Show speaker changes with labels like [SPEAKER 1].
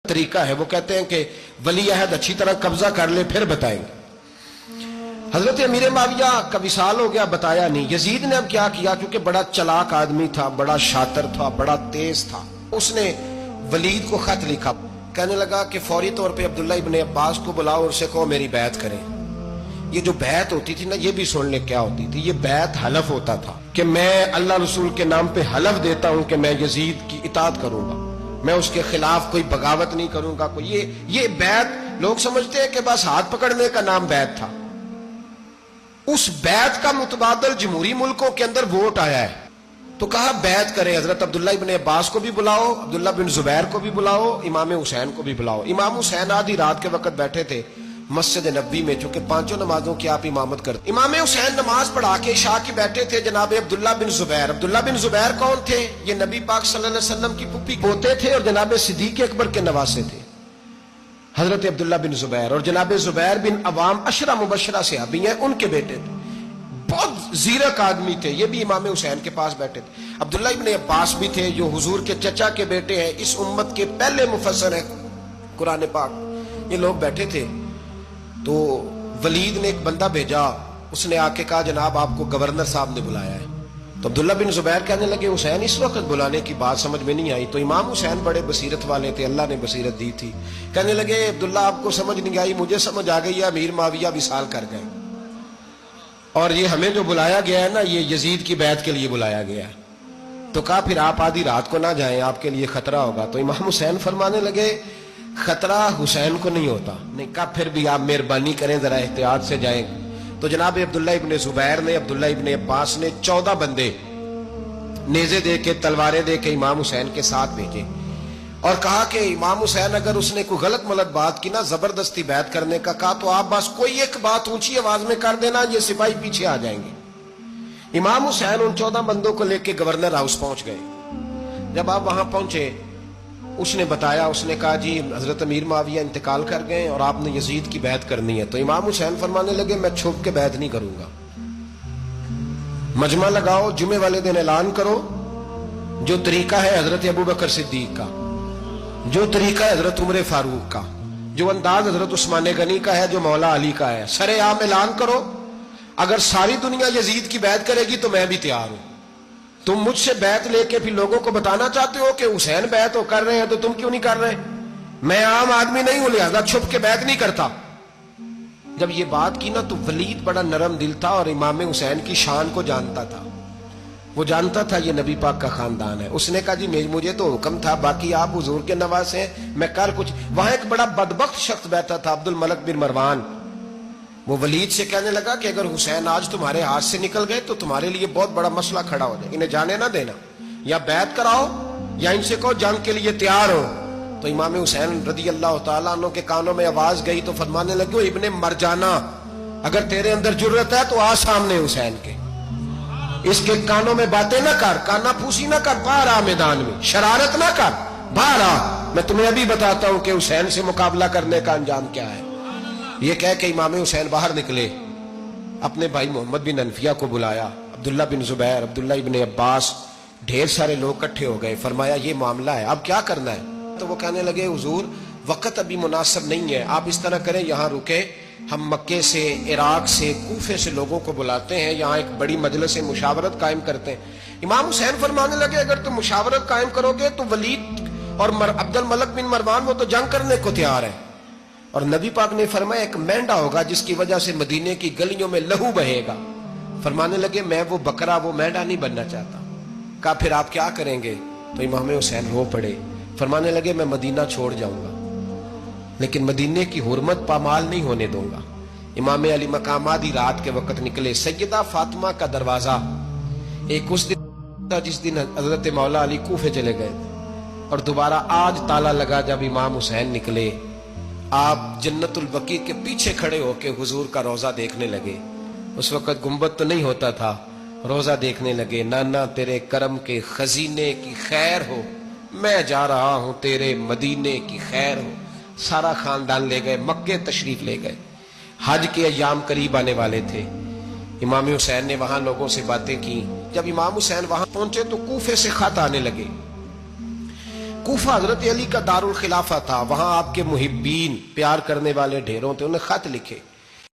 [SPEAKER 1] طریقہ ہے، وہ کہتے ہیں کہ ولی عہد اچھی طرح قبضہ کر لے پھر بتائیں گے۔ حضرت امیر معاویہ کا وصال ہو گیا، بتایا نہیں۔ یزید نے اب کیا کیا، کیونکہ بڑا چلاک آدمی تھا، بڑا شاطر تھا، بڑا تیز تھا، اس نے ولید کو خط لکھا، کہنے لگا کہ فوری طور پہ عبداللہ ابن عباس کو بلاؤ اور اسے کہو میری بیعت کریں۔ یہ جو بیعت ہوتی تھی نا، یہ بھی سن لے کیا ہوتی تھی، یہ بیعت حلف ہوتا تھا کہ میں اللہ رسول کے نام پہ حلف دیتا ہوں کہ میں یزید کی اطاعت کروں گا، میں اس کے خلاف کوئی بغاوت نہیں کروں گا۔ کوئی یہ بیعت لوگ سمجھتے ہیں کہ بس ہاتھ پکڑنے کا نام بیعت تھا، اس بیعت کا متبادل جمہوری ملکوں کے اندر ووٹ آیا ہے، تو کہا بیعت کریں۔ حضرت عبداللہ ابن عباس کو بھی بلاؤ، عبداللہ بن زبیر کو بھی بلاؤ، امام حسین کو بھی بلاؤ۔ امام حسین آدھی رات کے وقت بیٹھے تھے مسجد نبوی میں، چونکہ پانچوں نمازوں کی آپ امامت کرتے۔ امام حسین نماز پڑھا کے عشاء کی بیٹھے تھے جناب عبداللہ بن زبیر۔ عبداللہ بن زبیر کون تھے؟ یہ نبی پاک صلی اللہ علیہ وسلم کی پھوپھی پوتے تھے اور جناب صدیق اکبر کے نواسے تھے، حضرت عبداللہ بن زبیر۔ اور جناب زبیر بن عوام عشرہ مبشرہ صحابی ہیں، ان کے بیٹے تھے، بہت زیرک آدمی تھے، یہ بھی امام حسین کے پاس بیٹھے تھے۔ عبداللہ ابن عباس بھی تھے جو حضور کے چچا کے بیٹے ہیں، اس امت کے پہلے مفسر ہیں قرآن پاک۔ یہ لوگ بیٹھے تھے تو ولید نے ایک بندہ بھیجا، اس نے آ کے کہا جناب آپ کو گورنر صاحب نے بلایا ہے۔ تو عبداللہ بن زبیر کہنے لگے حسین اس وقت بلانے کی بات سمجھ میں نہیں آئی۔ تو امام حسین بڑے بصیرت والے تھے، اللہ نے بصیرت دی تھی، کہنے لگے عبداللہ آپ کو سمجھ نہیں آئی، مجھے سمجھ آ گئی ہے، امیر معاویہ وصال کر گئے، اور یہ ہمیں جو بلایا گیا ہے نا، یہ یزید کی بیعت کے لیے بلایا گیا ہے۔ تو کہا پھر آپ آدھی رات کو نہ جائیں، آپ کے لیے خطرہ ہوگا۔ تو امام حسین فرمانے لگے خطرہ حسین کو نہیں ہوتا۔ نہیں، کہا پھر بھی آپ مہربانی کریں ذرا احتیاط سے جائیں۔ تو جناب عبداللہ ابن زبیر نے، عبداللہ ابن عباس نے 14 بندے نیزے دے کے، تلواریں دے کے امام حسین کے ساتھ بھیجے، اور کہا کہ امام حسین اگر اس نے کوئی غلط ملت بات کی نا، زبردستی بیعت کرنے کا کہا، تو آپ بس کوئی ایک بات اونچی آواز میں کر دینا، یہ سپاہی پیچھے آ جائیں گے۔ امام حسین ان 14 بندوں کو لے کے گورنر ہاؤس پہنچ گئے۔ جب آپ وہاں پہنچے، اس نے بتایا، اس نے کہا جی حضرت امیر معاویہ انتقال کر گئے اور آپ نے یزید کی بیعت کرنی ہے۔ تو امام حسین فرمانے لگے میں چھپ کے بیعت نہیں کروں گا، مجمع لگاؤ، جمعے والے دن اعلان کرو، جو طریقہ ہے حضرت ابوبکر صدیق کا، جو طریقہ ہے حضرت عمر فاروق کا، جو انداز حضرت عثمان غنی کا ہے، جو مولا علی کا ہے، سر عام اعلان کرو، اگر ساری دنیا یزید کی بیعت کرے گی تو میں بھی تیار ہوں۔ تم مجھ سے بیعت لے کے پھر لوگوں کو بتانا چاہتے ہو کہ حسین بیعت کر رہے ہیں تو تم کیوں نہیں کر رہے؟ میں عام آدمی نہیں ہوں، لہذا چھپ کے بیعت نہیں کرتا۔ جب یہ بات کی نا تو ولید بڑا نرم دل تھا اور امام حسین کی شان کو جانتا تھا، وہ جانتا تھا یہ نبی پاک کا خاندان ہے۔ اس نے کہا جی مجھے تو حکم تھا، باقی آپ حضور کے نواسے ہیں، میں کر کچھ۔ وہاں ایک بڑا بدبخت شخص بیٹھا تھا، عبد الملک بن مروان، وہ ولید سے کہنے لگا کہ اگر حسین آج تمہارے ہاتھ سے نکل گئے تو تمہارے لیے بہت بڑا مسئلہ کھڑا ہو جائے، انہیں جانے نہ دینا، یا بیعت کراؤ یا ان سے کہو جنگ کے لیے تیار ہو۔ تو امام حسین رضی اللہ تعالیٰ عنہ کے کانوں میں آواز گئی تو فرمانے لگے ابن مرجانہ، اگر تیرے اندر جرت ہے تو آ سامنے حسین کے، اس کے کانوں میں باتیں نہ کر، کانا پھوسی نہ کر، باہر آ میدان میں، شرارت نہ کر، باہر آ، میں تمہیں ابھی بتاتا ہوں کہ حسین سے مقابلہ کرنے کا انجام کیا ہے۔ یہ کہہ کہ امام حسین باہر نکلے، اپنے بھائی محمد بن انفیہ کو بلایا، عبداللہ بن زبیر، عبداللہ ابن عباس، ڈھیر سارے لوگ اکٹھے ہو گئے۔ فرمایا یہ معاملہ ہے، اب کیا کرنا ہے؟ تو وہ کہنے لگے حضور وقت ابھی مناسب نہیں ہے، آپ اس طرح کریں یہاں رکے، ہم مکے سے، عراق سے، کوفے سے لوگوں کو بلاتے ہیں، یہاں ایک بڑی مجلس مشاورت قائم کرتے ہیں۔ امام حسین فرمانے لگے اگر تم مشاورت قائم کرو گے تو ولید اور عبد الملک بن مروان وہ تو جنگ کرنے کو تیار ہے، اور نبی پاک نے فرمایا ایک مینڈا ہوگا جس کی وجہ سے مدینے کی گلیوں میں لہو بہے گا۔ فرمانے لگے میں وہ بکرا، وہ مینڈا نہیں بننا چاہتا۔ کہا پھر آپ کیا کریں گے؟ تو امام حسین رو پڑے، فرمانے لگے میں مدینہ چھوڑ جاؤں گا لیکن مدینے کی حرمت پامال نہیں ہونے دوں گا۔ امام علی مقام آدھی رات کے وقت نکلے، سیدہ فاطمہ کا دروازہ ایک اس دن تھا جس دن حضرت مولا علی کوفے چلے گئے اور دوبارہ آج تالا لگا جب امام حسین نکلے۔ آپ جنت البقیع کے پیچھے کھڑے ہو کے حضور کا روضہ دیکھنے لگے، اس وقت گنبد تو نہیں ہوتا تھا، روضہ دیکھنے لگے۔ نانا تیرے کرم کے خزینے کی خیر ہو، میں جا رہا ہوں تیرے مدینے کی خیر ہو۔ سارا خاندان لے گئے، مکے تشریف لے گئے، حج کے ایام قریب آنے والے تھے۔ امام حسین نے وہاں لوگوں سے باتیں کی۔ جب امام حسین وہاں پہنچے تو کوفے سے خط آنے لگے، کوفہ حضرت علی کا دارالخلافہ تھا، وہاں آپ کے محبین پیار کرنے والے ڈھیروں تھے، انہیں خط لکھے